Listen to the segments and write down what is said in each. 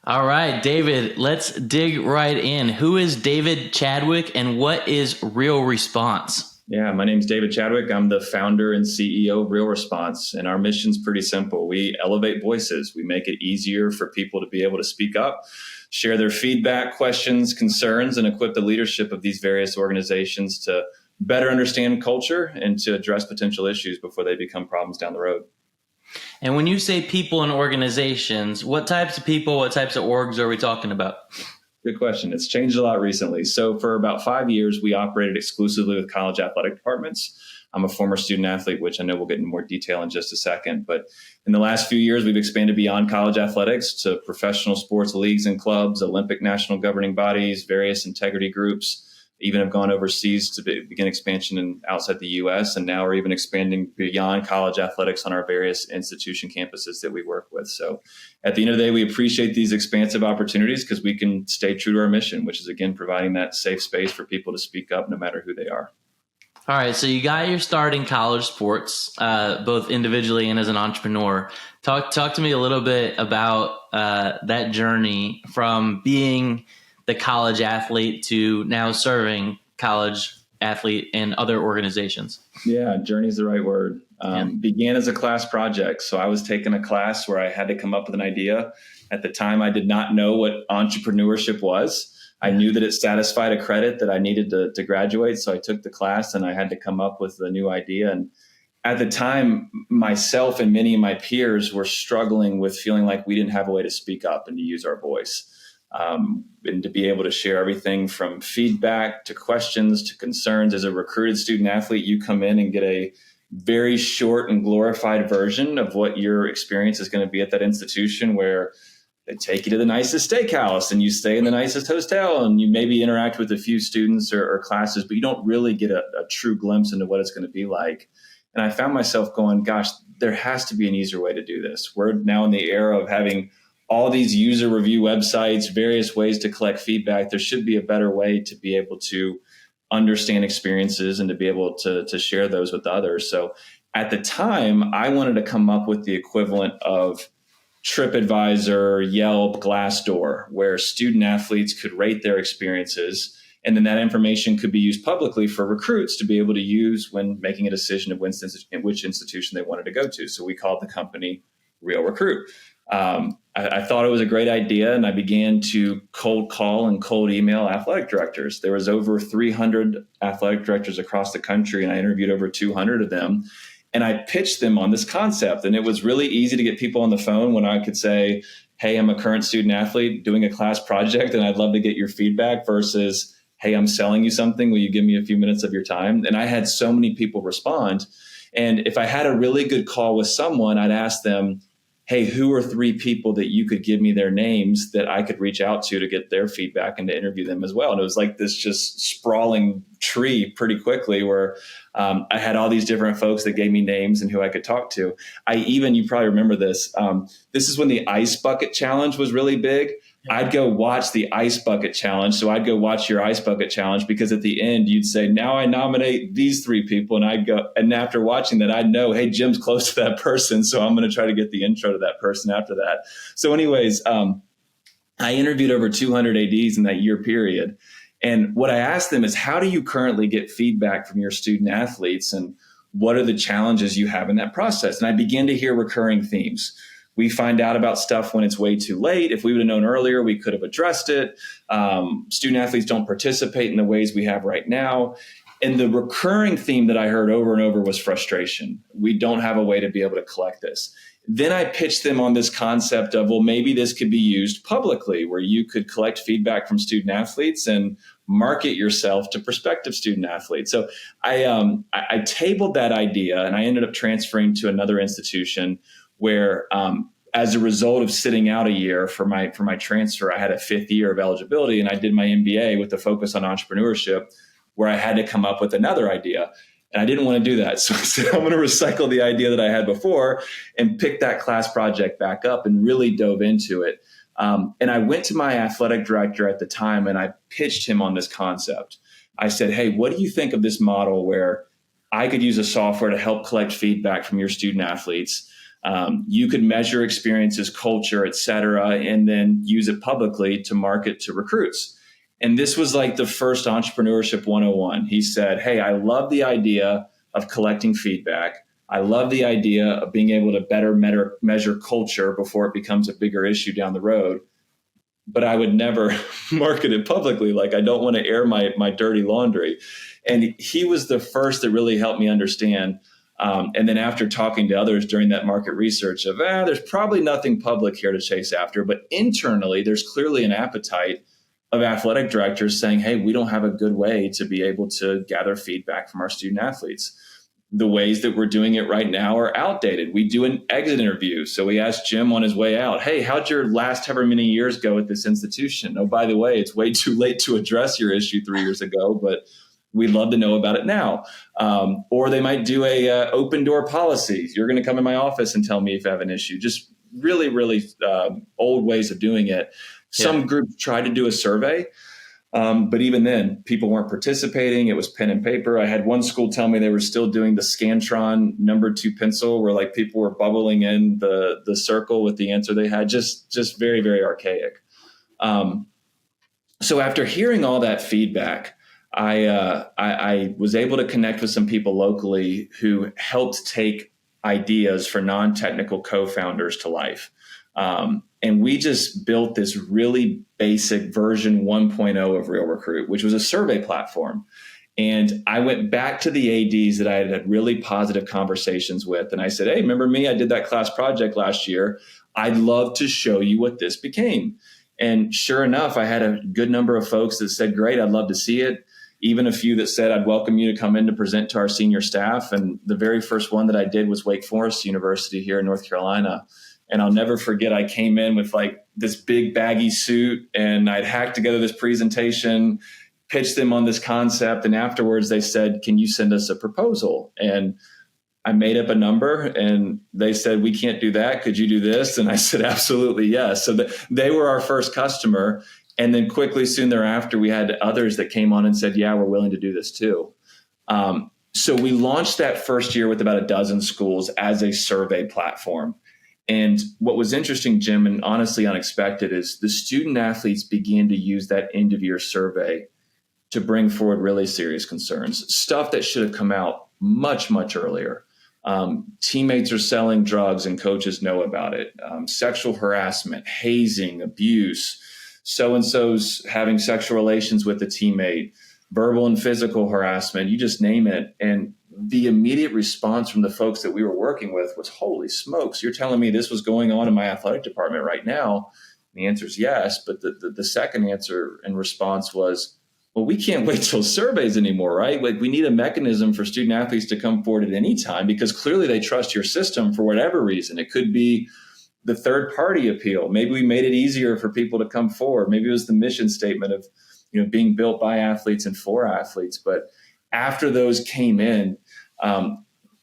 All right, David, let's dig right in. Who is David Chadwick and what is Real Response? Yeah, my name is David Chadwick. I'm the founder and CEO of RealResponse, and our mission's pretty simple. We elevate voices. We make it easier for people to be able to speak up, share their feedback, questions, concerns, and equip the leadership of these various organizations to better understand culture and to address potential issues before they become problems down the road. And when you say people and organizations, what types of people, what types of orgs are we talking about? Good question. It's changed a lot recently. So for about 5 years, we operated exclusively with college athletic departments. I'm a former student athlete, which I know we'll get into more detail in just a second. But in the last few years, we've expanded beyond college athletics to professional sports leagues and clubs, Olympic national governing bodies, various integrity groups, even have gone overseas to begin expansion outside the U.S. And now we're even expanding beyond college athletics on our various institution campuses that we work with. So at the end of the day, we appreciate these expansive opportunities because we can stay true to our mission, which is, again, providing that safe space for people to speak up no matter who they are. All right, so you got your start in college sports, both individually and as an entrepreneur. Talk to me a little bit about that journey from being the college athlete to now serving college athlete and other organizations. Yeah, journey is the right word. Began as a class project. So I was taking a class where I had to come up with an idea. At the time, I did not know what entrepreneurship was. I knew that it satisfied a credit that I needed to graduate. So I took the class and I had to come up with a new idea. And at the time, myself and many of my peers were struggling with feeling like we didn't have a way to speak up and to use our voice. And to be able to share everything from feedback to questions to concerns. As a recruited student athlete, you come in and get a very short and glorified version of what your experience is going to be at that institution, where they take you to the nicest steakhouse and you stay in the nicest hotel and you maybe interact with a few students or classes, but you don't really get a true glimpse into what it's going to be like. And I found myself going, gosh, there has to be an easier way to do this. We're now in the era of having all these user review websites, various ways to collect feedback. There should be a better way to be able to understand experiences and to be able to share those with others. So at the time, I wanted to come up with the equivalent of TripAdvisor, Yelp, Glassdoor, where student athletes could rate their experiences. And then that information could be used publicly for recruits to be able to use when making a decision of which institution they wanted to go to. So we called the company Real Recruit. I thought it was a great idea, and I began to cold call and cold email athletic directors. There was over 300 athletic directors across the country, and I interviewed over 200 of them. And I pitched them on this concept, and it was really easy to get people on the phone when I could say, hey, I'm a current student athlete doing a class project, and I'd love to get your feedback, versus, hey, I'm selling you something. Will you give me a few minutes of your time? And I had so many people respond. And if I had a really good call with someone, I'd ask them, hey, who are 3 people that you could give me their names that I could reach out to get their feedback and to interview them as well? And it was like this just sprawling tree pretty quickly where I had all these different folks that gave me names and who I could talk to. You probably remember this. This is when the ice bucket challenge was really big. I'd go watch the ice bucket challenge. So I'd go watch your ice bucket challenge, because at the end you'd say, now I nominate these 3 people. And I'd go, and after watching that, I'd know, hey, Jim's close to that person. So I'm going to try to get the intro to that person after that. So anyways, I interviewed over 200 ADs in that year period. And what I asked them is, how do you currently get feedback from your student athletes? And what are the challenges you have in that process? And I began to hear recurring themes. We find out about stuff when it's way too late. If we would have known earlier, we could have addressed it. Student athletes don't participate in the ways we have right now. And the recurring theme that I heard over and over was frustration. We don't have a way to be able to collect this. Then I pitched them on this concept of, well, maybe this could be used publicly, where you could collect feedback from student athletes and market yourself to prospective student athletes. So I tabled that idea, and I ended up transferring to another institution where, as a result of sitting out a year for my transfer, I had a 5th year of eligibility, and I did my MBA with a focus on entrepreneurship, where I had to come up with another idea. And I didn't want to do that. So I said, I'm going to recycle the idea that I had before and pick that class project back up and really dove into it. And I went to my athletic director at the time and I pitched him on this concept. I said, hey, what do you think of this model where I could use a software to help collect feedback from your student athletes? You could measure experiences, culture, et cetera, and then use it publicly to market to recruits. And this was like the first entrepreneurship 101. He said, hey, I love the idea of collecting feedback. I love the idea of being able to better measure culture before it becomes a bigger issue down the road. But I would never market it publicly. Like, I don't want to air my dirty laundry. And he was the first that really helped me understand. And then after talking to others during that market research of, there's probably nothing public here to chase after. But internally, there's clearly an appetite of athletic directors saying, hey, we don't have a good way to be able to gather feedback from our student athletes. The ways that we're doing it right now are outdated. We do an exit interview. So we asked Jim on his way out, hey, how'd your last however many years go at this institution? Oh, by the way, it's way too late to address your issue 3 years ago, but we'd love to know about it now. Or they might do a open door policy. You're going to come in my office and tell me if I have an issue. Just really, really old ways of doing it. Some groups tried to do a survey. But even then, people weren't participating. It was pen and paper. I had one school tell me they were still doing the Scantron number 2 pencil, where like people were bubbling in the circle with the answer they had. Just very, very archaic. So after hearing all that feedback, I was able to connect with some people locally who helped take ideas for non-technical co-founders to life. And we just built this really basic version 1.0 of Real Recruit, which was a survey platform. And I went back to the ADs that I had really positive conversations with. And I said, hey, remember me? I did that class project last year. I'd love to show you what this became. And sure enough, I had a good number of folks that said, great, I'd love to see it. Even a few that said, I'd welcome you to come in to present to our senior staff. And the very first one that I did was Wake Forest University here in North Carolina. And I'll never forget, I came in with like this big baggy suit and I'd hacked together this presentation, pitched them on this concept. And afterwards they said, can you send us a proposal? And I made up a number and they said, we can't do that. Could you do this? And I said, absolutely, yes. So they were our first customer. And then quickly soon thereafter, we had others that came on and said, yeah, we're willing to do this too. So we launched that first year with about a dozen schools as a survey platform. And what was interesting, Jim, and honestly unexpected, is the student athletes began to use that end of year survey to bring forward really serious concerns, stuff that should have come out much, much earlier. Teammates are selling drugs and coaches know about it. Sexual harassment, hazing, abuse, so-and-so's having sexual relations with a teammate, verbal and physical harassment, you just name it. And the immediate response from the folks that we were working with was, holy smokes, you're telling me this was going on in my athletic department right now? And the answer is yes. But the second answer and response was, well, we can't wait till surveys anymore, right? Like, we need a mechanism for student athletes to come forward at any time, because clearly they trust your system for whatever reason. It could be the third party appeal. Maybe we made it easier for people to come forward. Maybe it was the mission statement of, being built by athletes and for athletes. But after those came in,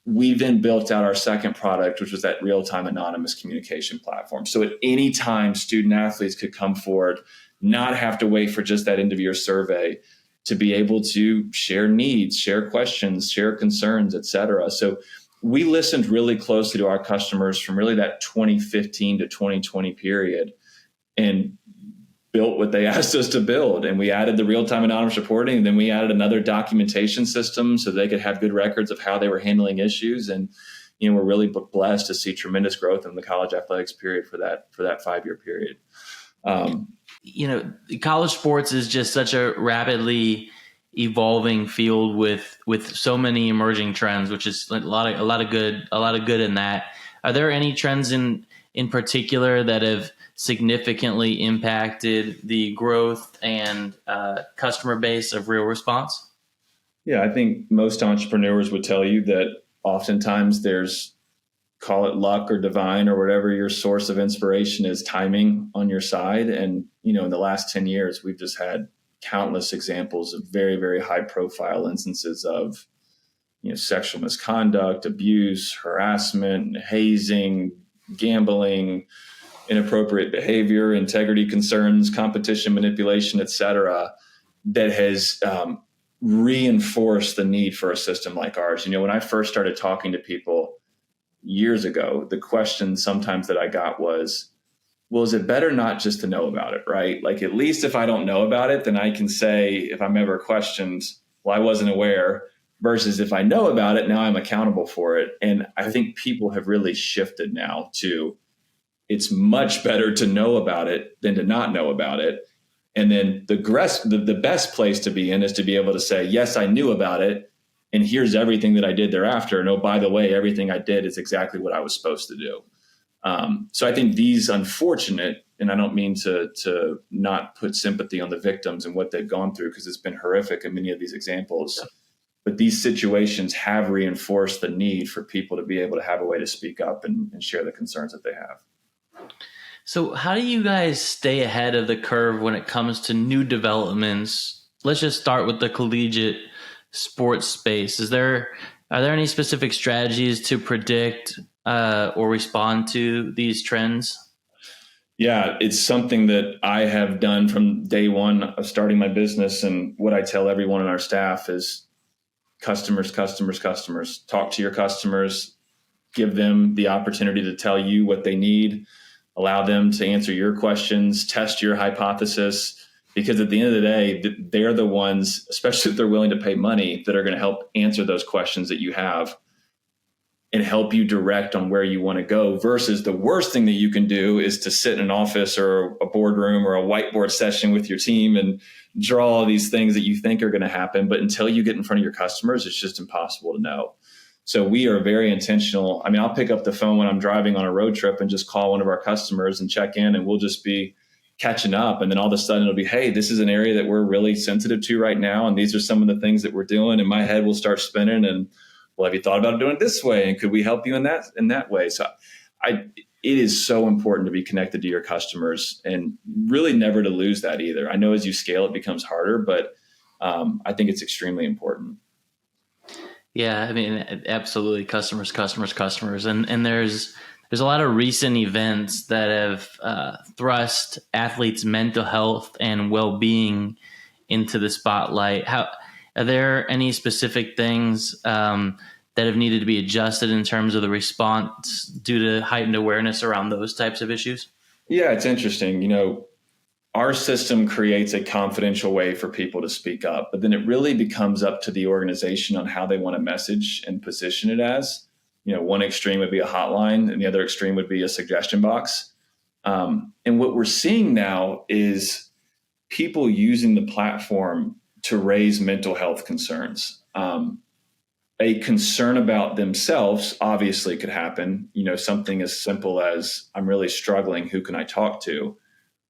we then built out our second product, which was that real-time anonymous communication platform. So at any time, student athletes could come forward, not have to wait for just that end of year survey, to be able to share needs, share questions, share concerns, et cetera. So we listened really closely to our customers from really that 2015 to 2020 period and built what they asked us to build. And we added the real-time anonymous reporting. And then we added another documentation system so they could have good records of how they were handling issues. And, we're really blessed to see tremendous growth in the college athletics period for that 5-year period. College sports is just such a rapidly evolving field with so many emerging trends, which is a lot of good in that. Are there any trends in particular that have significantly impacted the growth and customer base of RealResponse? Yeah, I think most entrepreneurs would tell you that oftentimes there's, call it luck or divine or whatever your source of inspiration is, timing on your side. And, in the last 10 years, we've just had countless examples of very, very high profile instances of, sexual misconduct, abuse, harassment, hazing, gambling, inappropriate behavior, integrity concerns, competition manipulation, et cetera, that has reinforced the need for a system like ours. When I first started talking to people, years ago, the question sometimes that I got was, well, is it better not just to know about it, right? Like, at least if I don't know about it, then I can say, if I'm ever questioned, well, I wasn't aware, versus if I know about it, now I'm accountable for it. And I think people have really shifted now to, it's much better to know about it than to not know about it. And then the best place to be in is to be able to say, yes, I knew about it, and here's everything that I did thereafter. And oh, by the way, everything I did is exactly what I was supposed to do. So I think these unfortunate, and I don't mean to not put sympathy on the victims and what they've gone through, because it's been horrific in many of these examples, but these situations have reinforced the need for people to be able to have a way to speak up and share the concerns that they have. So how do you guys stay ahead of the curve when it comes to new developments? Let's just start with the collegiate sports space. Are there any specific strategies to predict or respond to these trends? Yeah, it's something that I have done from day one of starting my business. And what I tell everyone on our staff is customers. Talk to your customers, give them the opportunity to tell you what they need, allow them to answer your questions, test your hypothesis, because at the end of the day, they're the ones, especially if they're willing to pay money, that are going to help answer those questions that you have and help you direct on where you want to go, versus the worst thing that you can do is to sit in an office or a boardroom or a whiteboard session with your team and draw all these things that you think are going to happen. But until you get in front of your customers, it's just impossible to know. So we are very intentional. I mean, I'll pick up the phone when I'm driving on a road trip and just call one of our customers and check in, and we'll just be catching up. And then all of a sudden it'll be, hey, this is an area that we're really sensitive to right now, and these are some of the things that we're doing. And my head will start spinning, and, well, have you thought about doing it this way? And could we help you in that way? So it is so important to be connected to your customers and really never to lose that either. I know as you scale, it becomes harder, but I think it's extremely important. Yeah, I mean, absolutely. Customers. And there's a lot of recent events that have thrust athletes' mental health and well-being into the spotlight. Are there any specific things that have needed to be adjusted in terms of the response due to heightened awareness around those types of issues? Yeah, it's interesting. Our system creates a confidential way for people to speak up, but then it really becomes up to the organization on how they want to message and position it as. One extreme would be a hotline, and the other extreme would be a suggestion box. And what we're seeing now is people using the platform to raise mental health concerns. A concern about themselves obviously could happen. Something as simple as, I'm really struggling, who can I talk to?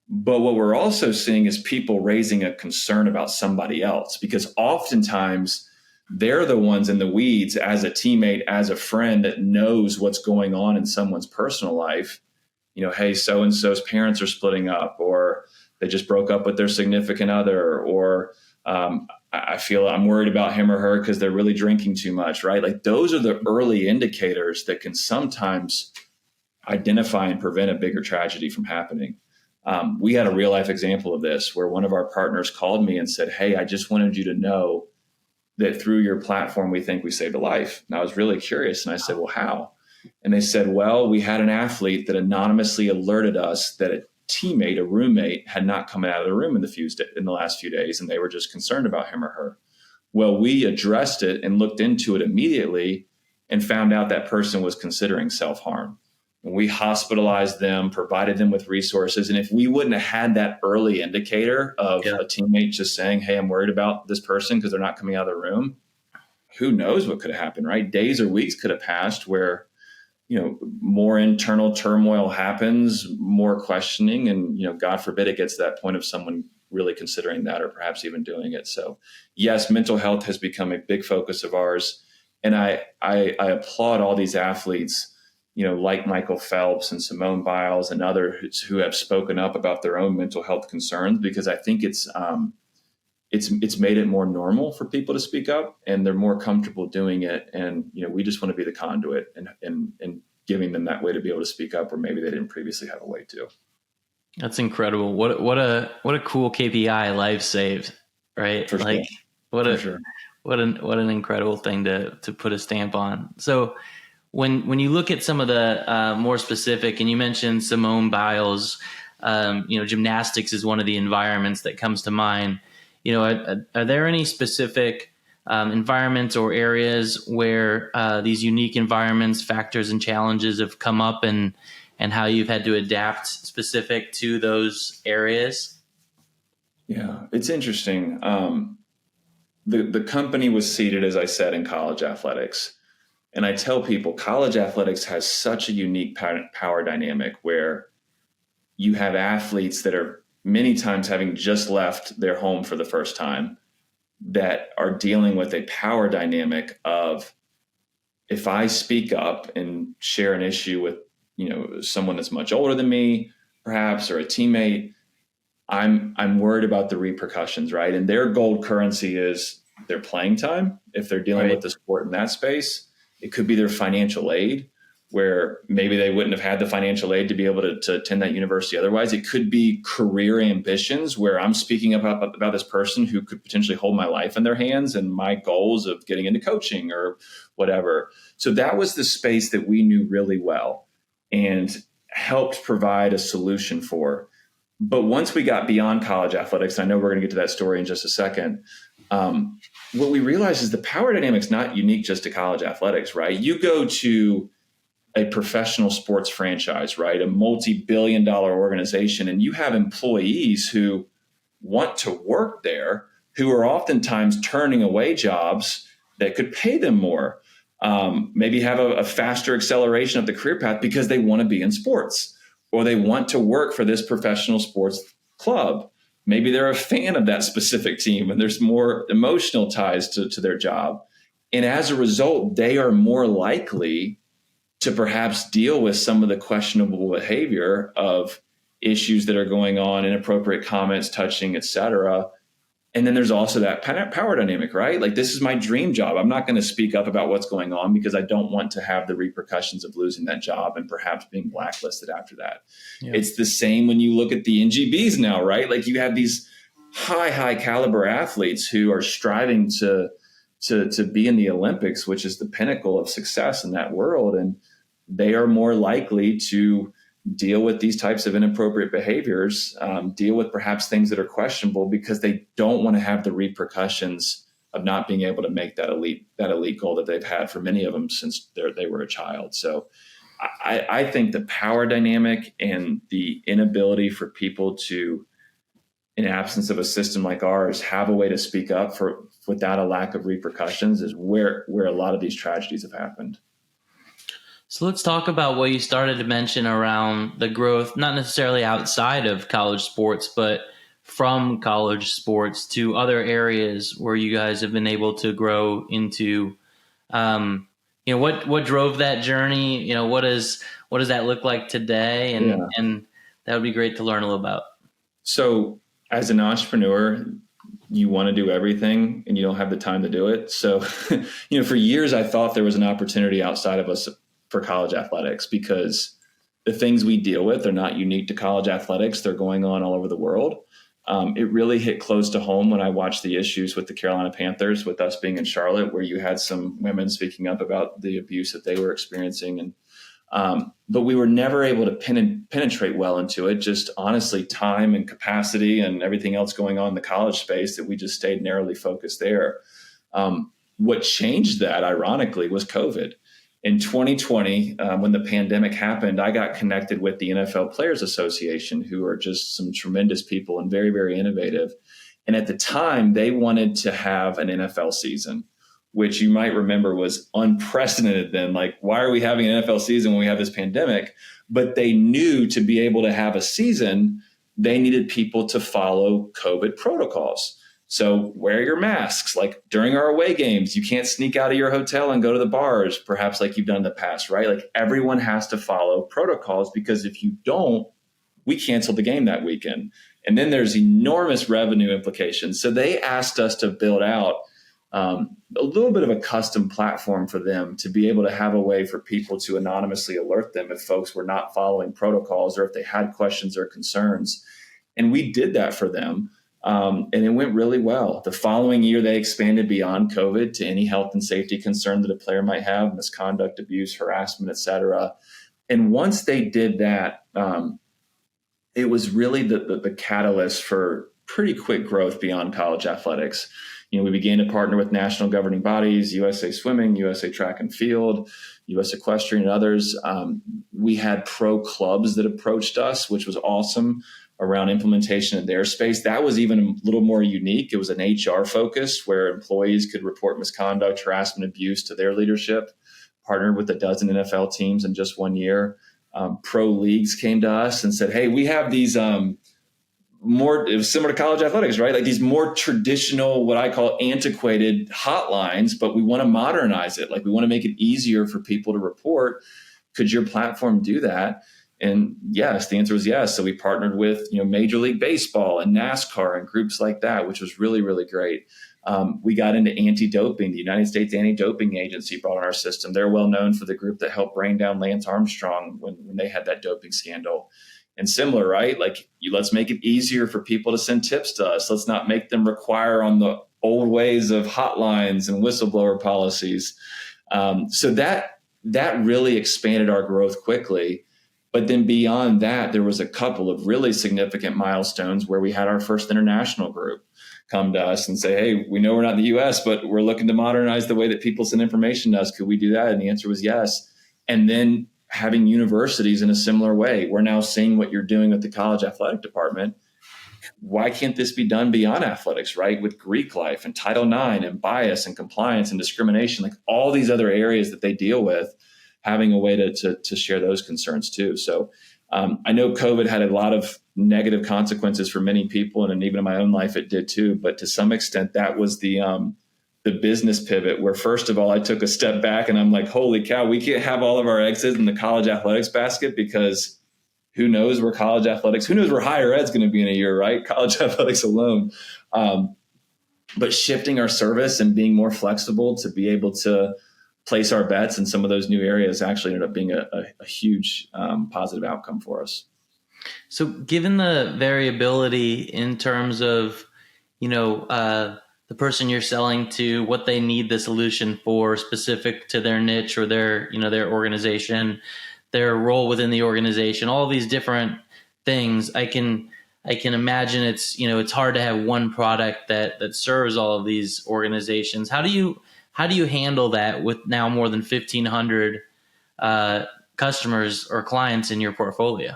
But what we're also seeing is people raising a concern about somebody else, because oftentimes they're the ones in the weeds as a teammate, as a friend that knows what's going on in someone's personal life. Hey, so-and-so's parents are splitting up, or they just broke up with their significant other, or I feel I'm worried about him or her because they're really drinking too much, right? Like, those are the early indicators that can sometimes identify and prevent a bigger tragedy from happening. We had a real life example of this where one of our partners called me and said, hey, I just wanted you to know that through your platform, we think we saved a life. And I was really curious. And I said, well, how? And they said, well, we had an athlete that anonymously alerted us that a teammate, a roommate, had not come out of the room in the last few days. And they were just concerned about him or her. Well, we addressed it and looked into it immediately and found out that person was considering self-harm. We hospitalized them, provided them with resources. And if we wouldn't have had that early indicator of a teammate just saying, hey, I'm worried about this person because they're not coming out of the room, who knows what could have happened, right? Days or weeks could have passed where, more internal turmoil happens, more questioning, and, God forbid it gets to that point of someone really considering that or perhaps even doing it. So yes, mental health has become a big focus of ours. And I applaud all these athletes, like Michael Phelps and Simone Biles and others who have spoken up about their own mental health concerns, because I think it's made it more normal for people to speak up, and they're more comfortable doing it. And, we just want to be the conduit and giving them that way to be able to speak up where maybe they didn't previously have a way to. That's incredible. What a cool KPI, life saved, right? For sure. What an incredible thing to put a stamp on. So when you look at some of the more specific, and you mentioned Simone Biles, gymnastics is one of the environments that comes to mind. Are there any specific environments or areas where these unique environments, factors, and challenges have come up, and how you've had to adapt specific to those areas? Yeah, it's interesting. The company was seated, as I said, in college athletics. And I tell people college athletics has such a unique power dynamic where you have athletes that are many times having just left their home for the first time that are dealing with a power dynamic of, if I speak up and share an issue with, someone that's much older than me, perhaps, or a teammate, I'm worried about the repercussions, right? And their gold currency is their playing time. If they're dealing with the sport in that space, it could be their financial aid, where maybe they wouldn't have had the financial aid to be able to attend that university otherwise. It could be career ambitions, where I'm speaking about this person who could potentially hold my life in their hands and my goals of getting into coaching or whatever. So that was the space that we knew really well and helped provide a solution for. But once we got beyond college athletics, and I know we're going to get to that story in just a second, what we realized is the power dynamic's not unique just to college athletics, right? You go to a professional sports franchise, right? A multi-billion-dollar organization, and you have employees who want to work there, who are oftentimes turning away jobs that could pay them more, maybe have a faster acceleration of the career path because they want to be in sports, or they want to work for this professional sports club. Maybe they're a fan of that specific team and there's more emotional ties to their job. And as a result, they are more likely to perhaps deal with some of the questionable behavior of issues that are going on, inappropriate comments, touching, et cetera. And then there's also that power dynamic, right? Like, this is my dream job. I'm not going to speak up about what's going on because I don't want to have the repercussions of losing that job and perhaps being blacklisted after that. Yeah. It's the same when you look at the NGBs now, right? Like, you have these high caliber athletes who are striving to be in the Olympics, which is the pinnacle of success in that world. And they are more likely to deal with these types of inappropriate behaviors, deal with perhaps things that are questionable because they don't want to have the repercussions of not being able to make that elite goal that they've had for many of them since they were a child. So I think the power dynamic and the inability for people to, in absence of a system like ours, have a way to speak up without a lack of repercussions is where a lot of these tragedies have happened. So let's talk about what you started to mention around the growth, not necessarily outside of college sports, but from college sports to other areas where you guys have been able to grow into. What drove that journey? What does that look like today? And that would be great to learn a little about. So as an entrepreneur, you want to do everything and you don't have the time to do it. So, for years, I thought there was an opportunity outside of us for college athletics because the things we deal with are not unique to college athletics. They're going on all over the world. It really hit close to home when I watched the issues with the Carolina Panthers, with us being in Charlotte, where you had some women speaking up about the abuse that they were experiencing. But we were never able to penetrate well into it. Just honestly, time and capacity and everything else going on in the college space, that we just stayed narrowly focused there. What changed that, ironically, was COVID. In 2020, when the pandemic happened, I got connected with the NFL Players Association, who are just some tremendous people and very, very innovative. And at the time, they wanted to have an NFL season, which you might remember was unprecedented then. Like, why are we having an NFL season when we have this pandemic? But they knew to be able to have a season, they needed people to follow COVID protocols. So wear your masks. Like, during our away games, you can't sneak out of your hotel and go to the bars, perhaps like you've done in the past, right? Like, everyone has to follow protocols, because if you don't, we cancel the game that weekend. And then there's enormous revenue implications. So they asked us to build out a little bit of a custom platform for them to be able to have a way for people to anonymously alert them if folks were not following protocols or if they had questions or concerns. And we did that for them. And it went really well. The following year, they expanded beyond COVID to any health and safety concern that a player might have, misconduct, abuse, harassment, et cetera. And once they did that, it was really the catalyst for pretty quick growth beyond college athletics. We began to partner with national governing bodies, USA Swimming, USA Track and Field, US Equestrian, and others. We had pro clubs that approached us, which was awesome, around implementation in their space. That was even a little more unique. It was an HR focus where employees could report misconduct, harassment, abuse to their leadership. Partnered with a dozen NFL teams in just 1 year. Pro leagues came to us and said, hey, we have these it was similar to college athletics, right? Like these more traditional, what I call antiquated hotlines, but we want to modernize it. Like we want to make it easier for people to report. Could your platform do that? And yes, the answer was yes. So we partnered with, Major League Baseball and NASCAR and groups like that, which was really, really great. We got into anti-doping. The United States Anti-Doping Agency brought on our system. They're well known for the group that helped bring down Lance Armstrong when they had that doping scandal. And similar, right? Like let's make it easier for people to send tips to us. Let's not make them require on the old ways of hotlines and whistleblower policies. So that really expanded our growth quickly. But then beyond that, there was a couple of really significant milestones where we had our first international group come to us and say, hey, we know we're not in the US, but we're looking to modernize the way that people send information to us. Could we do that? And the answer was yes. And then having universities in a similar way. We're now seeing what you're doing with the college athletic department. Why can't this be done beyond athletics, right? With Greek life and Title IX and bias and compliance and discrimination, like all these other areas that they deal with, having a way to share those concerns too. So I know COVID had a lot of negative consequences for many people, and even in my own life, it did too. But to some extent, that was the business pivot where, first of all, I took a step back and I'm like, holy cow, we can't have all of our eggs in the college athletics basket because who knows where higher ed's going to be in a year, right? College athletics alone. But shifting our service and being more flexible to be able to place our bets in some of those new areas actually ended up being a huge positive outcome for us. So given the variability in terms of, the person you're selling to, what they need the solution for specific to their niche or their organization, their role within the organization, all these different things, I can imagine it's hard to have one product that serves all of these organizations. How do you handle that with now more than 1,500 customers or clients in your portfolio?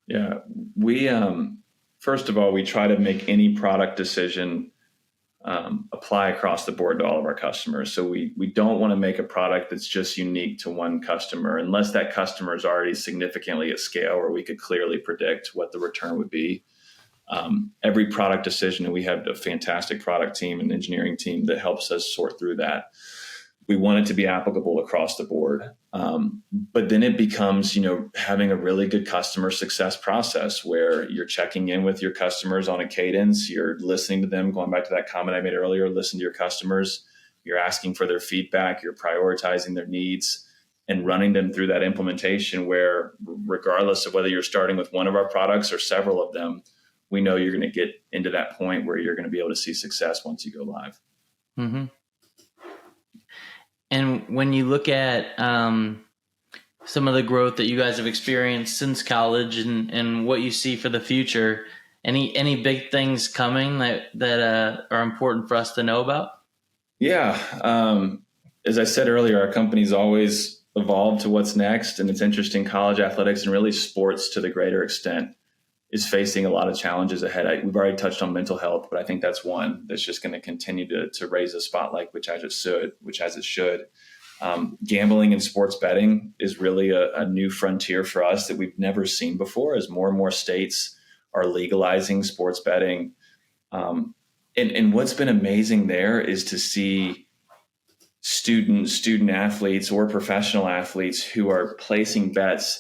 Yeah, we first of all, we try to make any product decision apply across the board to all of our customers. So we don't want to make a product that's just unique to one customer unless that customer is already significantly at scale where we could clearly predict what the return would be. Every product decision, and we have a fantastic product team and engineering team that helps us sort through that. We want it to be applicable across the board. But then it becomes, having a really good customer success process where you're checking in with your customers on a cadence, you're listening to them, going back to that comment I made earlier, listen to your customers, you're asking for their feedback, you're prioritizing their needs and running them through that implementation where regardless of whether you're starting with one of our products or several of them, we know you're going to get into that point where you're going to be able to see success once you go live. Mm-hmm. And when you look at some of the growth that you guys have experienced since college and what you see for the future, any big things coming that are important for us to know about? Yeah. As I said earlier, our company's always evolved to what's next. And it's interesting, college athletics and really sports to the greater extent is facing a lot of challenges ahead. We've already touched on mental health, but I think that's one that's just going to continue to raise a spotlight, which as it should. Gambling and sports betting is really a new frontier for us that we've never seen before as more and more states are legalizing sports betting. And what's been amazing there is to see student athletes or professional athletes who are placing bets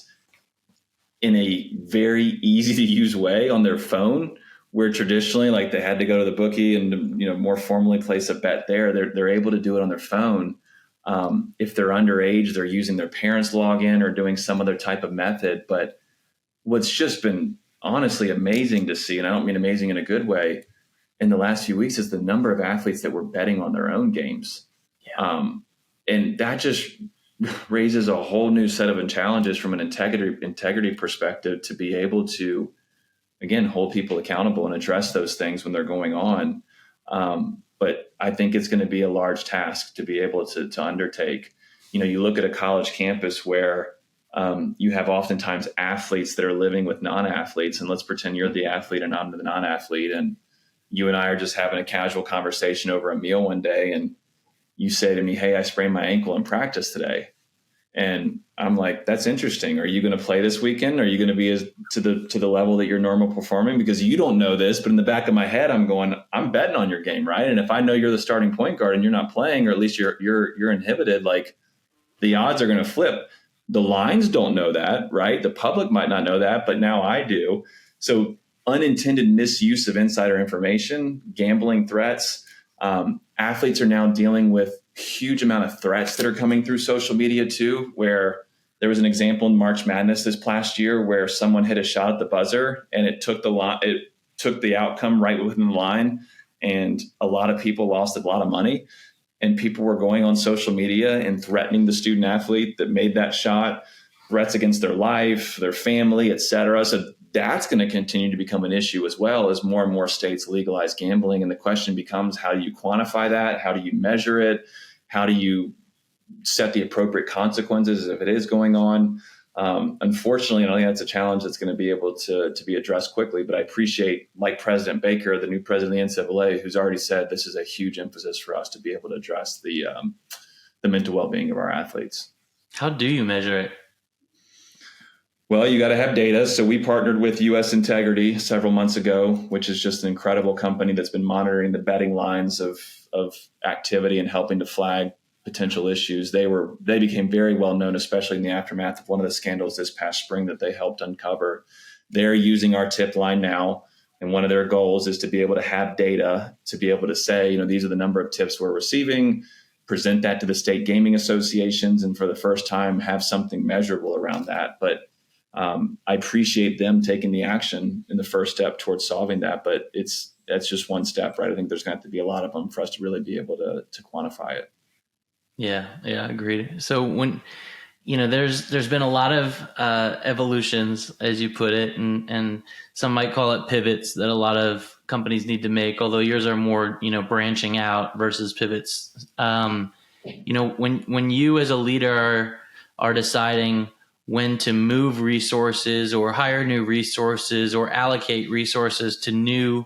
in a very easy to use way on their phone, where traditionally, like they had to go to the bookie and more formally place a bet there. They're able to do it on their phone. If they're underage, they're using their parents' login or doing some other type of method. But what's just been honestly amazing to see, and I don't mean amazing in a good way, in the last few weeks is the number of athletes that were betting on their own games. Yeah. And that just raises a whole new set of challenges from an integrity perspective to be able to, again, hold people accountable and address those things when they're going on. But I think it's going to be a large task to be able to undertake. You look at a college campus where you have oftentimes athletes that are living with non-athletes, and let's pretend you're the athlete and I'm the non-athlete, and you and I are just having a casual conversation over a meal one day, and you say to me, "Hey, I sprained my ankle in practice today." And I'm like, "That's interesting. Are you going to play this weekend? Are you going to be to the level that you're normal performing?" Because you don't know this, but in the back of my head, I'm going, I'm betting on your game, right? And if I know you're the starting point guard and you're not playing, or at least you're inhibited, like the odds are going to flip. The lines don't know that, right? The public might not know that, but now I do. So unintended misuse of insider information, gambling threats. Athletes are now dealing with huge amount of threats that are coming through social media too, where there was an example in March Madness this past year where someone hit a shot at the buzzer and it took the outcome right within the line, and a lot of people lost a lot of money, and people were going on social media and threatening the student athlete that made that shot, threats against their life, their family, et cetera. So that's going to continue to become an issue as well as more and more states legalize gambling. And the question becomes, how do you quantify that? How do you measure it? How do you set the appropriate consequences if it is going on? Unfortunately, I think that's a challenge that's going to be able to be addressed quickly. But I appreciate, like President Baker, the new president of the NCAA, who's already said this is a huge emphasis for us to be able to address the mental well-being of our athletes. How do you measure it? Well, you got to have data. So we partnered with US Integrity several months ago, which is just an incredible company that's been monitoring the betting lines of activity and helping to flag potential issues. They became very well known, especially in the aftermath of one of the scandals this past spring that they helped uncover. They're using our tip line now, and one of their goals is to be able to have data to be able to say, these are the number of tips we're receiving, present that to the state gaming associations, and for the first time have something measurable around that. But I appreciate them taking the action in the first step towards solving that, but that's just one step, right? I think there's going to have to be a lot of them for us to really be able to quantify it. Yeah, agreed. So when, there's been a lot of evolutions, as you put it, and some might call it pivots that a lot of companies need to make, although yours are more, branching out versus pivots. When you as a leader are deciding when to move resources or hire new resources or allocate resources to new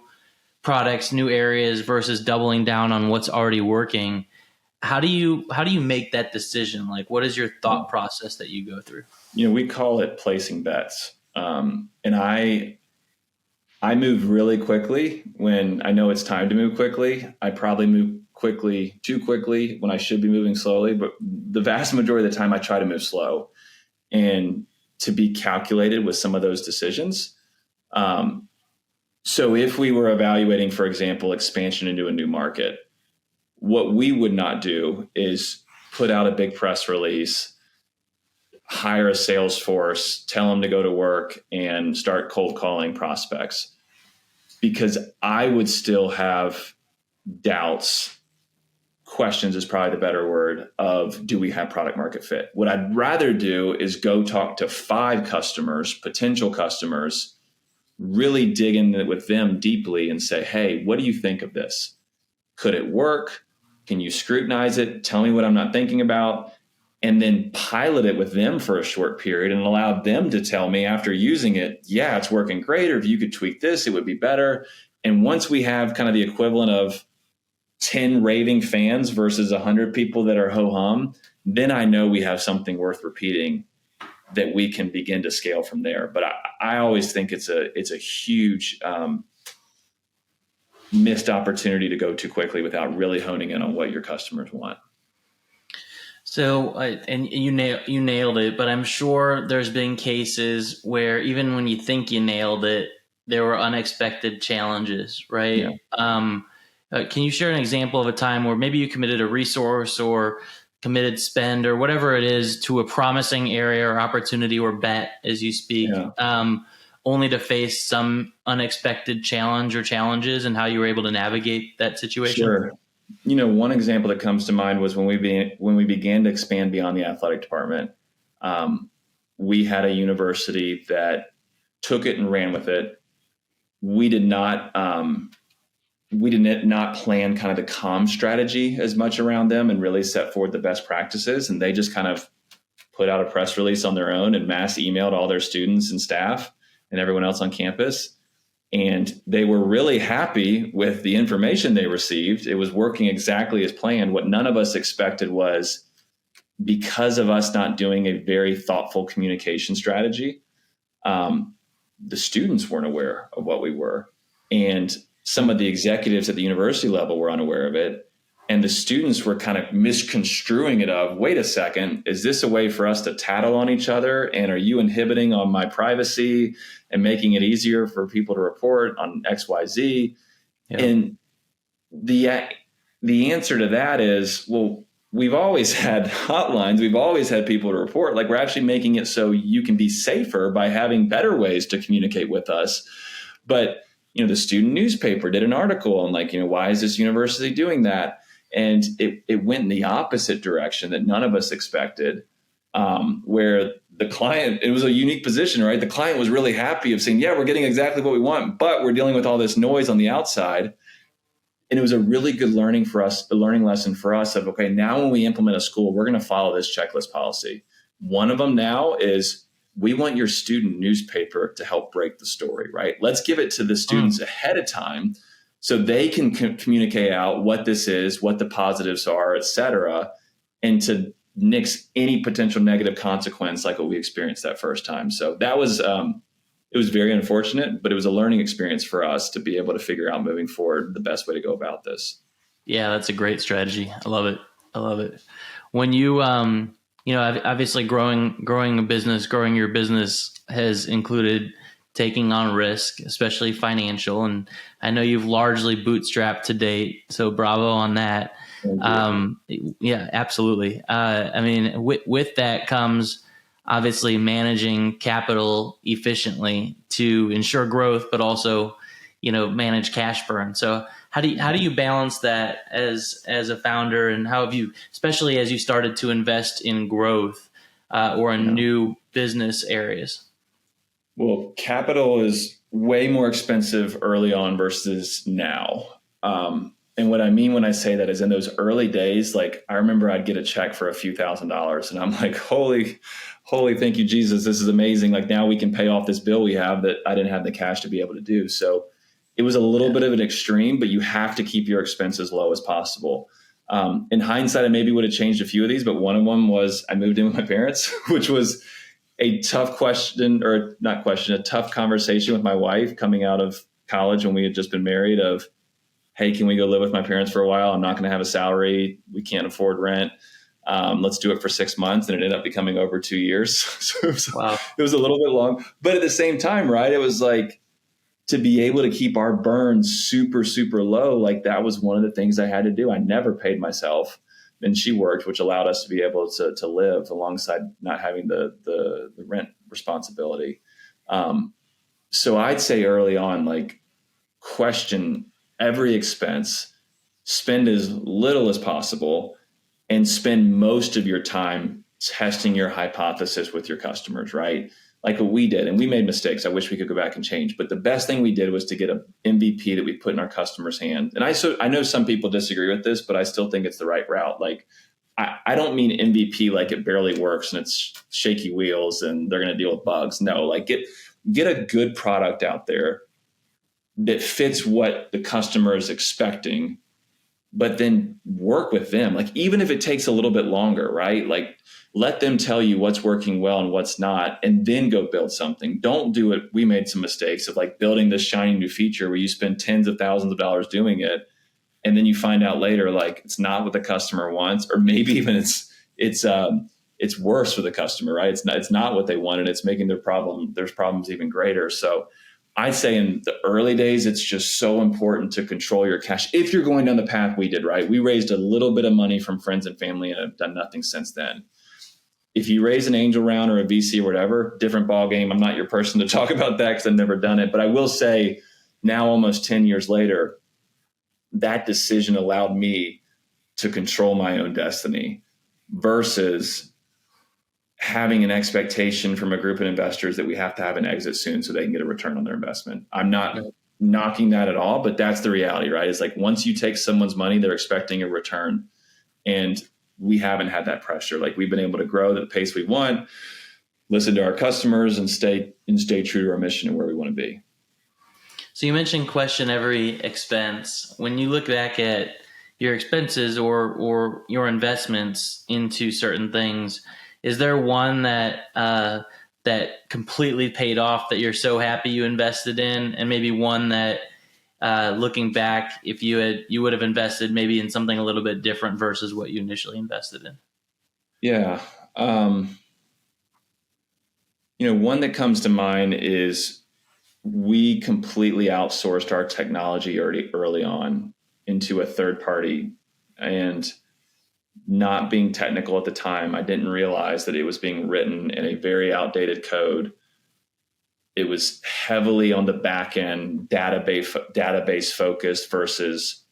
products, new areas versus doubling down on what's already working, how do you make that decision? Like, what is your thought process that you go through? We call it placing bets. And I move really quickly when I know it's time to move quickly. I probably move too quickly when I should be moving slowly, but the vast majority of the time I try to move slow and to be calculated with some of those decisions. So if we were evaluating, for example, expansion into a new market, what we would not do is put out a big press release, hire a sales force, tell them to go to work and start cold calling prospects, because I would still have doubts. Questions is probably the better word of, do we have product market fit? What I'd rather do is go talk to 5 customers, potential customers, really dig in with them deeply and say, hey, what do you think of this? Could it work? Can you scrutinize it? Tell me what I'm not thinking about. And then pilot it with them for a short period and allow them to tell me after using it, yeah, it's working great. Or if you could tweak this, it would be better. And once we have kind of the equivalent of 10 raving fans versus 100 people that are ho-hum, then I know we have something worth repeating that we can begin to scale from there. But I always think it's a huge missed opportunity to go too quickly without really honing in on what your customers want. So, and you nailed it, but I'm sure there's been cases where even when you think you nailed it, there were unexpected challenges, right? Yeah. Can you share an example of a time where maybe you committed a resource or committed spend or whatever it is to a promising area or opportunity or bet as you speak, only to face some unexpected challenge or challenges, and how you were able to navigate that situation? Sure. One example that comes to mind was when we began to expand beyond the athletic department. We had a university that took it and ran with it. We did not plan kind of the comm strategy as much around them and really set forward the best practices. And they just kind of put out a press release on their own and mass emailed all their students and staff and everyone else on campus. And they were really happy with the information they received. It was working exactly as planned. What none of us expected was, because of us not doing a very thoughtful communication strategy, the students weren't aware of what we were. And some of the executives at the university level were unaware of it. And the students were kind of misconstruing it of, wait a second, is this a way for us to tattle on each other? And are you inhibiting on my privacy and making it easier for people to report on XYZ? Yeah. And the answer to that is, well, we've always had hotlines. We've always had people to report. Like, we're actually making it so you can be safer by having better ways to communicate with us. But, the student newspaper did an article on why is this university doing that? And it went in the opposite direction that none of us expected, where the client, it was a unique position, right? The client was really happy of saying, yeah, we're getting exactly what we want, but we're dealing with all this noise on the outside. And it was a really good learning lesson for us of, okay, now when we implement a school, we're going to follow this checklist policy. One of them now is, we want your student newspaper to help break the story, right? Let's give it to the students ahead of time so they can communicate out what this is, what the positives are, et cetera, and to nix any potential negative consequence like what we experienced that first time. So that was, it was very unfortunate, but it was a learning experience for us to be able to figure out moving forward the best way to go about this. Yeah, that's a great strategy. I love it. When you, obviously growing your business has included taking on risk, especially financial. And I know you've largely bootstrapped to date, so bravo on that. Yeah, absolutely. With that comes obviously managing capital efficiently to ensure growth, but also, manage cash burn. So how do you balance that as a founder, and how have you, especially as you started to invest in growth or in new business areas? Well, capital is way more expensive early on versus now. And what I mean when I say that is, in those early days, I remember I'd get a check for a few $1,000s and I'm like, holy, thank you, Jesus. This is amazing. Now we can pay off this bill we have that I didn't have the cash to be able to do. So it was a little bit of an extreme, but you have to keep your expenses low as possible. In hindsight, I maybe would have changed a few of these, but one of them was I moved in with my parents, which was a tough a tough conversation with my wife coming out of college when we had just been married of, hey, can we go live with my parents for a while? I'm not going to have a salary. We can't afford rent. Let's do it for 6 months. And it ended up becoming over 2 years. So it was a little bit long, but at the same time, right, it was to be able to keep our burn super, super low. That was one of the things I had to do. I never paid myself, and she worked, which allowed us to be able to live alongside not having the rent responsibility. So I'd say early on, question every expense, spend as little as possible, and spend most of your time testing your hypothesis with your customers, right? Like what we did. And we made mistakes. I wish we could go back and change. But the best thing we did was to get an MVP that we put in our customer's hand. And I know some people disagree with this, but I still think it's the right route. I don't mean MVP like it barely works and it's shaky wheels and they're going to deal with bugs. No, get a good product out there that fits what the customer is expecting, but then work with them. Even if it takes a little bit longer, right? Let them tell you what's working well and what's not, and then go build something. Don't do it. We made some mistakes of building this shiny new feature where you spend tens of thousands of dollars doing it. And then you find out later, it's not what the customer wants, or maybe even it's worse for the customer, right? It's not what they want, and it's making their problems even greater. So I'd say in the early days, it's just so important to control your cash. If you're going down the path we did, right? We raised a little bit of money from friends and family and have done nothing since then. If you raise an angel round or a VC or whatever, different ball game. I'm not your person to talk about that because I've never done it. But I will say now, almost 10 years later, that decision allowed me to control my own destiny versus having an expectation from a group of investors that we have to have an exit soon so they can get a return on their investment. I'm not knocking that at all, but that's the reality, right? It's like once you take someone's money, they're expecting a return. And we haven't had that pressure. Like we've been able to grow at the pace we want, listen to our customers, and stay true to our mission and where we want to be. So you mentioned question every expense. When you look back at your expenses or your investments into certain things, is there one that that completely paid off that you're so happy you invested in, and maybe one that looking back, if you would have invested maybe in something a little bit different versus what you initially invested in? Yeah. One that comes to mind is we completely outsourced our technology early on into a third party, and not being technical at the time, I didn't realize that it was being written in a very outdated code. It was heavily on the back end database focused versus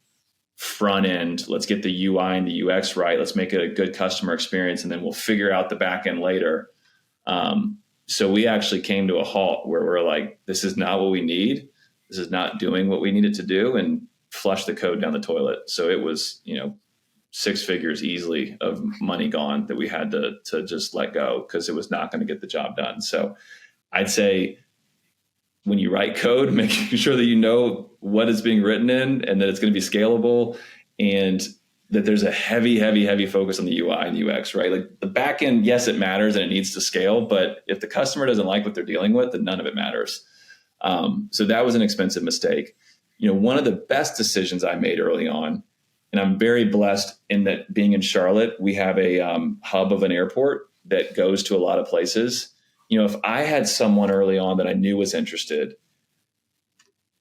front end. Let's get the UI and the UX right. Let's make it a good customer experience, and then we'll figure out the back end later. So we actually came to a halt where we're like, this is not what we need. This is not doing what we need it to do, and flush the code down the toilet. So it was, 6 figures easily of money gone that we had to just let go because it was not going to get the job done. So I'd say when you write code, making sure that you know what is being written in and that it's going to be scalable, and that there's a heavy focus on the UI and UX, right? Like the back end, yes, it matters and it needs to scale, but if the customer doesn't like what they're dealing with, then none of it matters. So that was an expensive mistake. One of the best decisions I made early on, and I'm very blessed in that being in Charlotte, we have a hub of an airport that goes to a lot of places. If I had someone early on that I knew was interested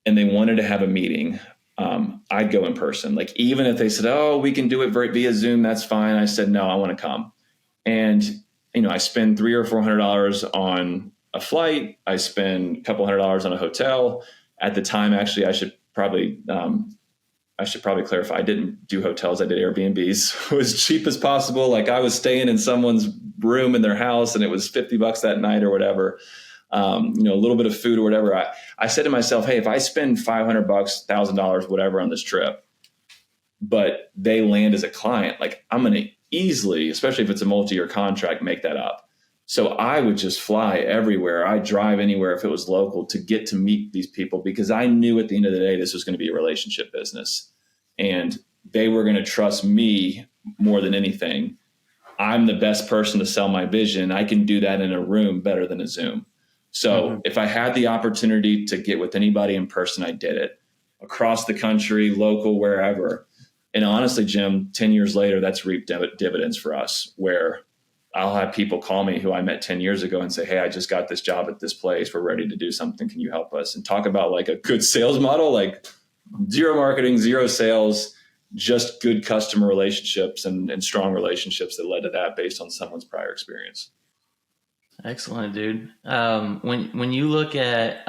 and they wanted to have a meeting, I'd go in person. Like even if they said, oh, we can do it via Zoom, that's fine. I said, no, I want to come. And, I spend $300 or $400 on a flight. I spend a couple $100 on a hotel. At the time, actually, I should probably clarify. I didn't do hotels. I did Airbnbs. It was cheap as possible. Like I was staying in someone's room in their house and it was $50 that night or whatever. A little bit of food or whatever. I said to myself, hey, if I spend $500, $1,000, whatever on this trip, but they land as a client, like I'm going to easily, especially if it's a multi-year contract, make that up. So I would just fly everywhere. I'd drive anywhere if it was local to get to meet these people, because I knew at the end of the day, this was going to be a relationship business and they were going to trust me more than anything. I'm the best person to sell my vision. I can do that in a room better than a Zoom. So if I had the opportunity to get with anybody in person, I did it across the country, local, wherever. And honestly, Jim, 10 years later, that's reaped dividends for us, where I'll have people call me who I met 10 years ago and say, hey, I just got this job at this place. We're ready to do something. Can you help us? And talk about like a good sales model, like zero marketing, zero sales, just good customer relationships and strong relationships that led to that based on someone's prior experience. Excellent, dude. When you look at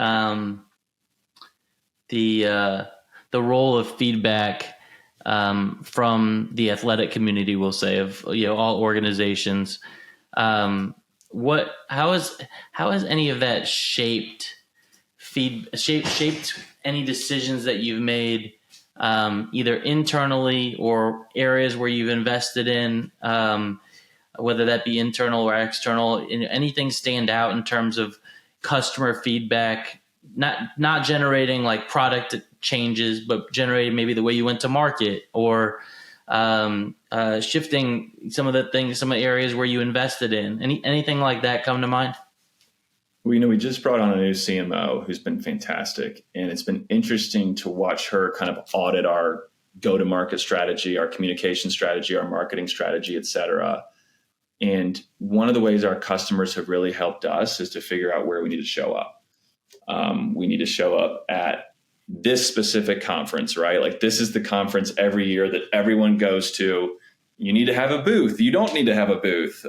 the role of feedback from the athletic community, we'll say, of all organizations, how has any of that shaped any decisions that you've made, either internally or areas where you've invested in? Whether that be internal or external, anything stand out in terms of customer feedback, not generating like product changes, but generating maybe the way you went to market, or shifting some of the areas where you invested in? Anything like that come to mind? Well, we just brought on a new CMO who's been fantastic, and it's been interesting to watch her kind of audit our go-to-market strategy, our communication strategy, our marketing strategy, et cetera. And one of the ways our customers have really helped us is to figure out where we need to show up. We need to show up at this specific conference, right? Like this is the conference every year that everyone goes to. You need to have a booth. You don't need to have a booth.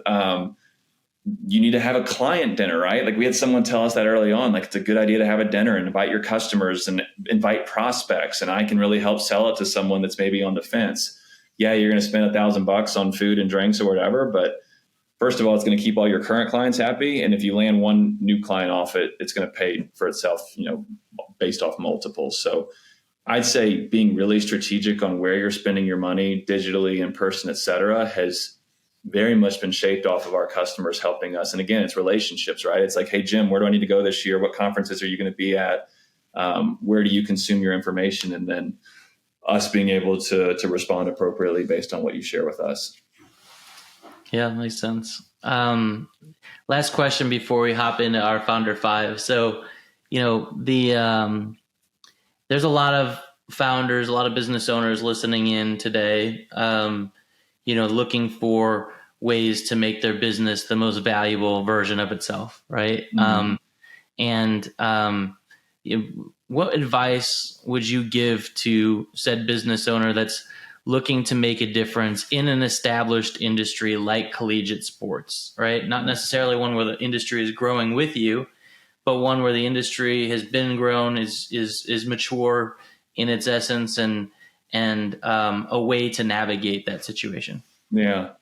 you need to have a client dinner, right? Like we had someone tell us that early on, like it's a good idea to have a dinner and invite your customers and invite prospects. And I can really help sell it to someone that's maybe on the fence. Yeah, you're going to spend $1,000 on food and drinks or whatever, but first of all, it's going to keep all your current clients happy. And if you land one new client off it, it's going to pay for itself, based off multiples. So I'd say being really strategic on where you're spending your money digitally, in person, et cetera, has very much been shaped off of our customers helping us. And again, it's relationships, right? It's like, hey, Jim, where do I need to go this year? What conferences are you going to be at? Where do you consume your information? And then us being able to respond appropriately based on what you share with us. Yeah, makes sense. Last question before we hop into our Founder 5. So, there's a lot of founders, a lot of business owners listening in today, looking for ways to make their business the most valuable version of itself, right? Mm-hmm. What advice would you give to said business owner that's looking to make a difference in an established industry like collegiate sports, right? Not necessarily one where the industry is growing with you, but one where the industry has been grown, is mature in its essence, and a way to navigate that situation. Yeah.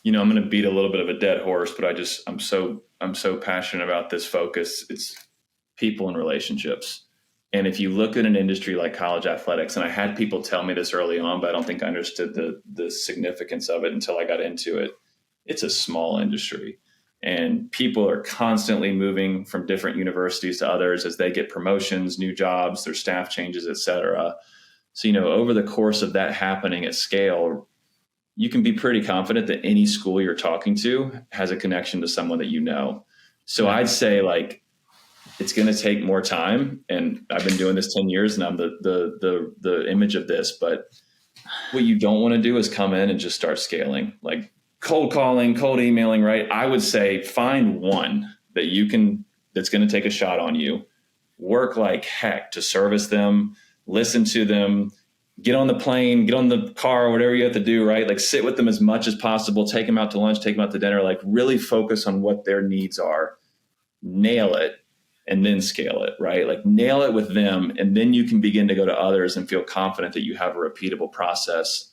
I'm going to beat a little bit of a dead horse, but I'm so passionate about this focus. It's people and relationships. And if you look at an industry like college athletics, and I had people tell me this early on, but I don't think I understood the significance of it until I got into it. It's a small industry, and people are constantly moving from different universities to others as they get promotions, new jobs, their staff changes, et cetera. So, over the course of that happening at scale, you can be pretty confident that any school you're talking to has a connection to someone that you know. So I'd say it's going to take more time, and I've been doing this 10 years and I'm the image of this, but what you don't want to do is come in and just start scaling, like cold calling, cold emailing, right? I would say find one that's going to take a shot on you, work like heck to service them, listen to them, get on the plane, get on the car, whatever you have to do, right? Like sit with them as much as possible, take them out to lunch, take them out to dinner, like really focus on what their needs are, nail it, and then scale it, right? Like nail it with them. And then you can begin to go to others and feel confident that you have a repeatable process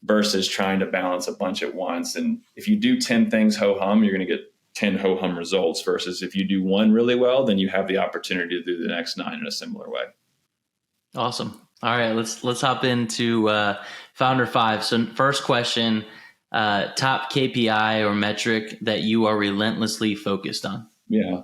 versus trying to balance a bunch at once. And if you do 10 things ho-hum, you're going to get 10 ho-hum results versus if you do one really well, then you have the opportunity to do the next 9 in a similar way. Awesome. All right, let's hop into Founder 5. So first question, top KPI or metric that you are relentlessly focused on. Yeah,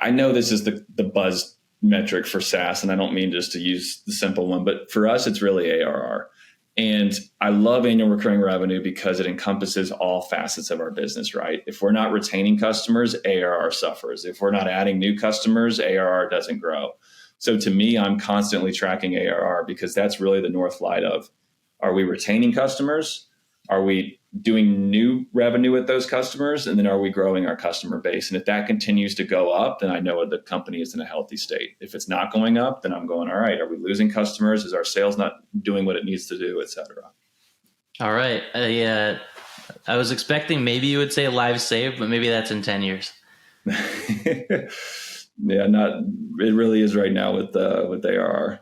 I know this is the buzz metric for SaaS, and I don't mean just to use the simple one, but for us, it's really ARR. And I love annual recurring revenue because it encompasses all facets of our business, right? If we're not retaining customers, ARR suffers. If we're not adding new customers, ARR doesn't grow. So to me, I'm constantly tracking ARR because that's really the north light of, are we retaining customers? Are we doing new revenue with those customers? And then are we growing our customer base? And if that continues to go up, then I know the company is in a healthy state. If it's not going up, then I'm going, all right, are we losing customers? Is our sales not doing what it needs to do, et cetera? All right. I was expecting maybe you would say live save, but maybe that's in 10 years. Yeah, it really is right now with ARR.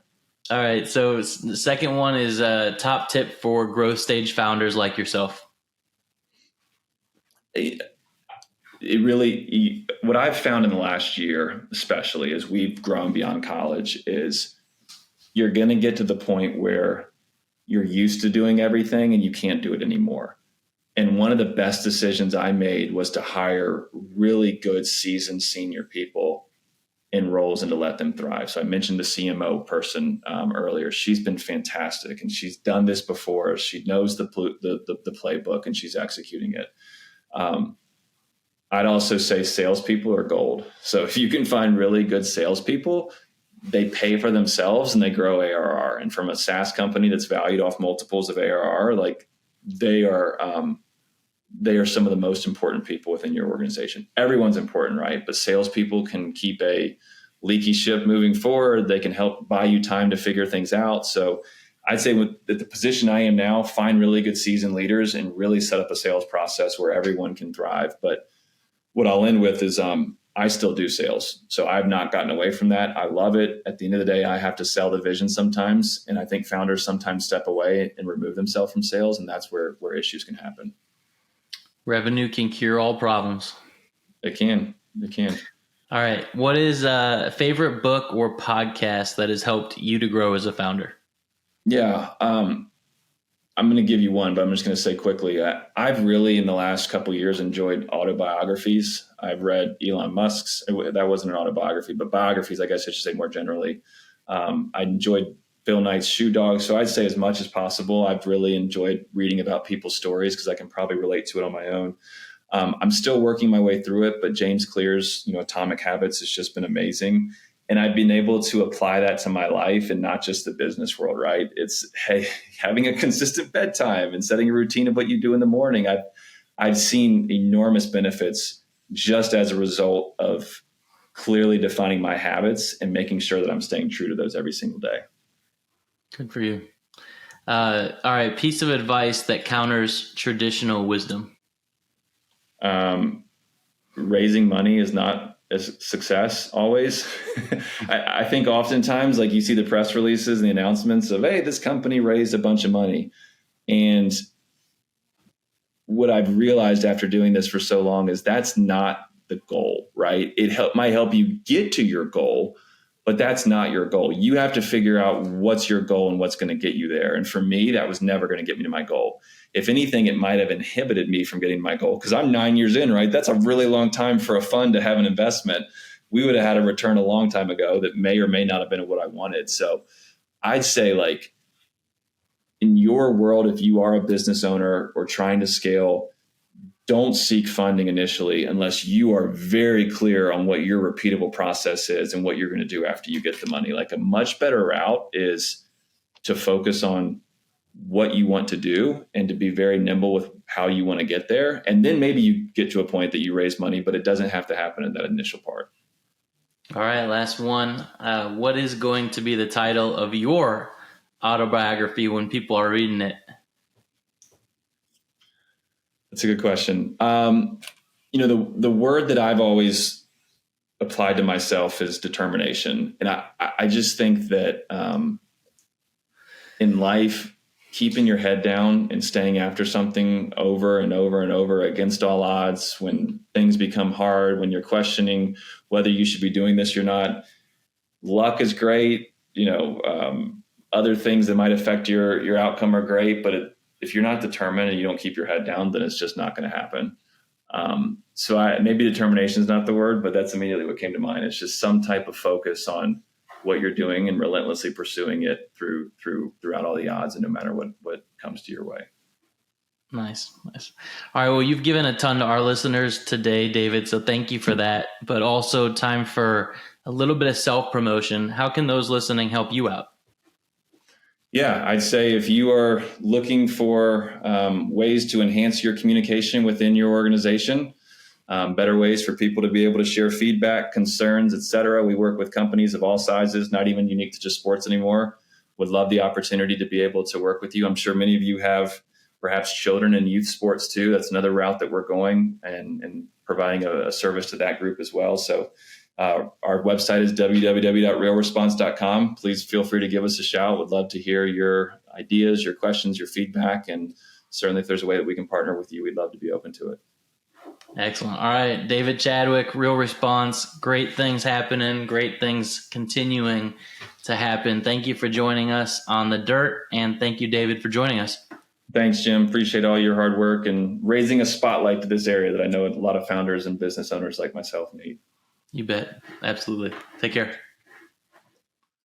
All right. So the second one is a top tip for growth stage founders like yourself. It really, what I've found in the last year, especially as we've grown beyond college, is you're going to get to the point where you're used to doing everything and you can't do it anymore. And one of the best decisions I made was to hire really good seasoned senior people in roles and to let them thrive. So I mentioned the CMO person earlier. She's been fantastic and she's done this before. She knows the playbook and she's executing it. I'd also say salespeople are gold. So if you can find really good salespeople, they pay for themselves and they grow ARR. And from a SaaS company that's valued off multiples of ARR, like they are some of the most important people within your organization. Everyone's important, right? But salespeople can keep a leaky ship moving forward. They can help buy you time to figure things out. So I'd say with the position I am now, find really good seasoned leaders and really set up a sales process where everyone can thrive. But what I'll end with is I still do sales. So I've not gotten away from that. I love it. At the end of the day, I have to sell the vision sometimes. And I think founders sometimes step away and remove themselves from sales. And that's where issues can happen. Revenue can cure all problems. It can. It can. All right. What is a favorite book or podcast that has helped you to grow as a founder? Yeah. I'm going to give you one, but I'm just going to say quickly, I've really in the last couple of years enjoyed autobiographies. I've read Elon Musk's, that wasn't an autobiography, but biographies, I guess I should say more generally. I enjoyed Phil Knight's Shoe Dog. So I'd say as much as possible, I've really enjoyed reading about people's stories because I can probably relate to it on my own. I'm still working my way through it, but James Clear's, Atomic Habits has just been amazing. And I've been able to apply that to my life and not just the business world, right? It's, hey, having a consistent bedtime and setting a routine of what you do in the morning. I've seen enormous benefits just as a result of clearly defining my habits and making sure that I'm staying true to those every single day. Good for you. All right. Piece of advice that counters traditional wisdom. Raising money is not a success always. I think oftentimes, like you see the press releases and the announcements of, hey, this company raised a bunch of money. And what I've realized after doing this for so long is that's not the goal, right? It might help you get to your goal, but that's not your goal. You have to figure out what's your goal and what's going to get you there. And for me, that was never going to get me to my goal. If anything, it might have inhibited me from getting my goal because I'm 9 years in, right? That's a really long time for a fund to have an investment. We would have had a return a long time ago that may or may not have been what I wanted. So I'd say, like, in your world, if you are a business owner or trying to scale, don't seek funding initially unless you are very clear on what your repeatable process is and what you're going to do after you get the money. Like, a much better route is to focus on what you want to do and to be very nimble with how you want to get there. And then maybe you get to a point that you raise money, but it doesn't have to happen in that initial part. All right. Last one. What is going to be the title of your autobiography when people are reading it? That's a good question. The word that I've always applied to myself is determination. And I just think that in life, keeping your head down and staying after something over and over and over against all odds, when things become hard, when you're questioning whether you should be doing this or not, luck is great. Other things that might affect your outcome are great, but if you're not determined and you don't keep your head down, then it's just not going to happen. So maybe determination is not the word, but that's immediately what came to mind. It's just some type of focus on what you're doing and relentlessly pursuing it throughout all the odds and no matter what comes to your way. Nice. All right. Well, you've given a ton to our listeners today, David. So thank you for that, but also time for a little bit of self-promotion. How can those listening help you out? Yeah, I'd say if you are looking for ways to enhance your communication within your organization, better ways for people to be able to share feedback, concerns, et cetera. We work with companies of all sizes, not even unique to just sports anymore. Would love the opportunity to be able to work with you. I'm sure many of you have perhaps children in youth sports too. That's another route that we're going and providing a service to that group as well. So our website is www.realresponse.com. Please feel free to give us a shout. Would love to hear your ideas, your questions, your feedback. And certainly if there's a way that we can partner with you, we'd love to be open to it. Excellent. All right. David Chadwick, RealResponse. Great things happening. Great things continuing to happen. Thank you for joining us on The Dirt. And thank you, David, for joining us. Thanks, Jim. Appreciate all your hard work and raising a spotlight to this area that I know a lot of founders and business owners like myself need. You bet. Absolutely. Take care.